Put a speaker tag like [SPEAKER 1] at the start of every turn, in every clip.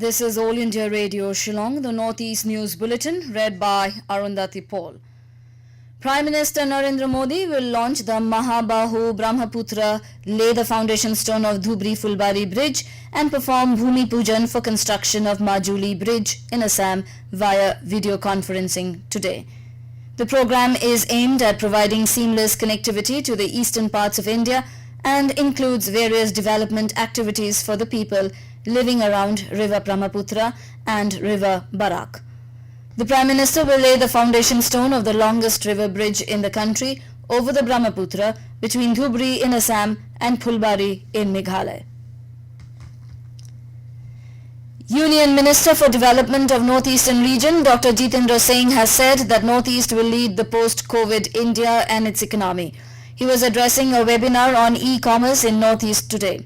[SPEAKER 1] This is All India Radio Shillong, the Northeast News Bulletin, read by Arundhati Paul. Prime Minister Narendra Modi will launch the Mahabahu Brahmaputra, lay the foundation stone of Dhubri-Fulbari Bridge and perform Bhumi Pujan for construction of Majuli Bridge in Assam via video conferencing today. The program is aimed at providing seamless connectivity to the eastern parts of India and includes various development activities for the people living around River Brahmaputra and River Barak. The Prime Minister will lay the foundation stone of the longest river bridge in the country over the Brahmaputra between Dhubri in Assam and Phulbari in Meghalaya. Union Minister for Development of Northeastern Region Dr. Jitendra Singh has said that Northeast will lead the post-COVID India and its economy. He was addressing a webinar on e-commerce in Northeast today.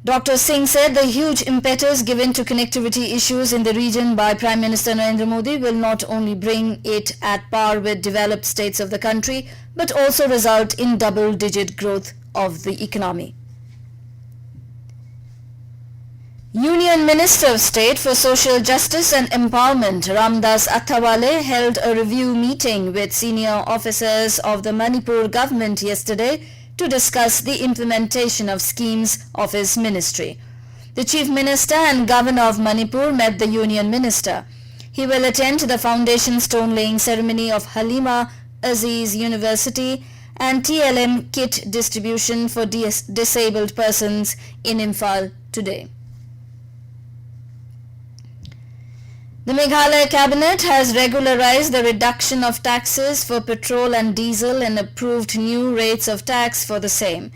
[SPEAKER 1] Dr. Singh said the huge impetus given to connectivity issues in the region by Prime Minister Narendra Modi will not only bring it at par with developed states of the country, but also result in double-digit growth of the economy. Union Minister of State for Social Justice and Empowerment Ramdas Athawale held a review meeting with senior officers of the Manipur government yesterday to discuss the implementation of schemes of his ministry. The Chief Minister and Governor of Manipur met the Union Minister. He will attend the foundation stone laying ceremony of Halima Aziz University and TLM kit distribution for disabled persons in Imphal today. The Meghalaya Cabinet has regularized the reduction of taxes for petrol and diesel and approved new rates of tax for the same.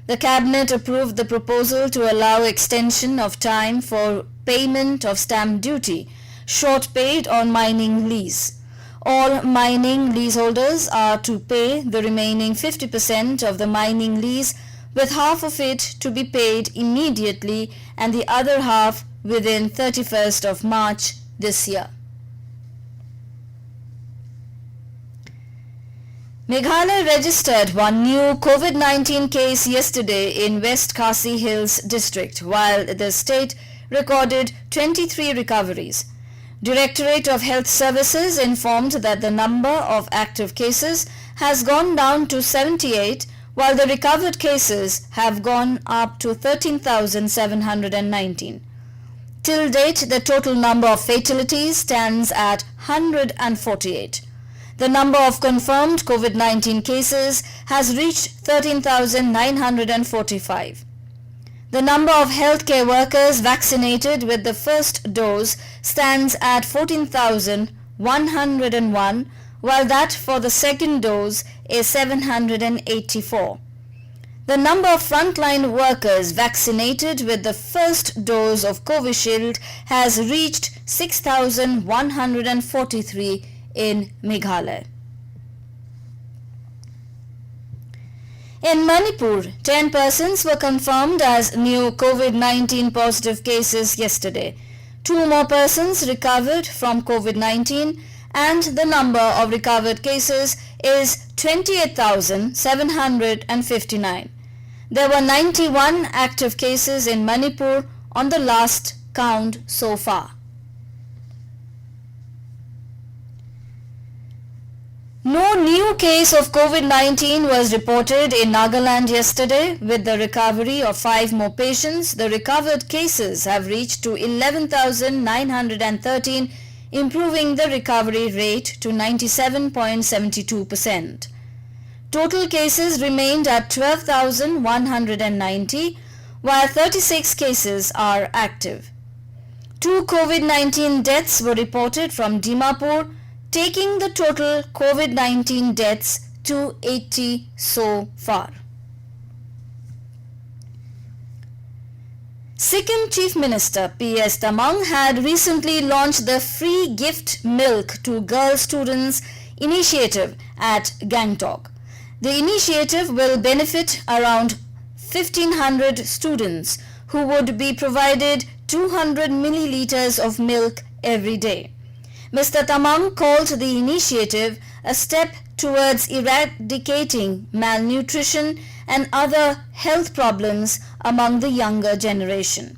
[SPEAKER 1] The Cabinet approved the proposal to allow extension of time for payment of stamp duty, short paid on mining lease. All mining leaseholders are to pay the remaining 50% of the mining lease, with half of it to be paid immediately and the other half within 31st of March this year. Meghalaya registered one new COVID-19 case yesterday in West Khasi Hills district, while the state recorded 23 recoveries. Directorate of Health Services informed that the number of active cases has gone down to 78, while the recovered cases have gone up to 13,719. Till date, the total number of fatalities stands at 148. The number of confirmed COVID-19 cases has reached 13,945. The number of healthcare workers vaccinated with the first dose stands at 14,101, while that for the second dose is 784. The number of frontline workers vaccinated with the first dose of Covishield has reached 6,143 in Meghalaya. In Manipur, 10 persons were confirmed as new COVID-19 positive cases yesterday. 2 more persons recovered from COVID-19 and the number of recovered cases is 28,759. There were 91 active cases in Manipur on the last count so far. No new case of COVID-19 was reported in Nagaland yesterday. With the recovery of 5 more patients, the recovered cases have reached to 11,913, improving the recovery rate to 97.72%. Total cases remained at 12,190, while 36 cases are active. 2 COVID-19 deaths were reported from Dimapur, taking the total COVID-19 deaths to 80 so far. Sikkim Chief Minister P.S. Tamang had recently launched the Free Gift Milk to Girl Students initiative at Gangtok. The initiative will benefit around 1,500 students who would be provided 200 milliliters of milk every day. Mr. Tamang called the initiative a step towards eradicating malnutrition and other health problems among the younger generation.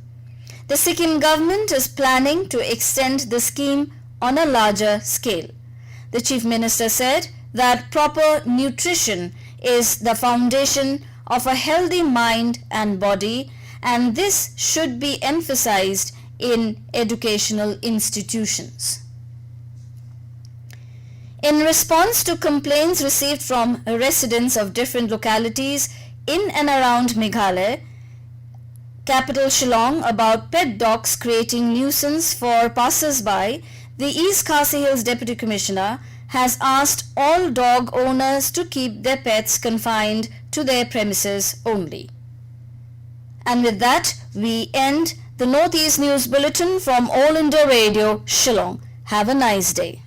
[SPEAKER 1] The Sikkim government is planning to extend the scheme on a larger scale. The Chief Minister said that proper nutrition is the foundation of a healthy mind and body, and this should be emphasized in educational institutions. In response to complaints received from residents of different localities in and around Meghalaya, capital Shillong, about pet dogs creating nuisance for passers-by, the East Khasi Hills Deputy Commissioner has asked all dog owners to keep their pets confined to their premises only. And with that, we end the Northeast News Bulletin from All India Radio, Shillong. Have a nice day.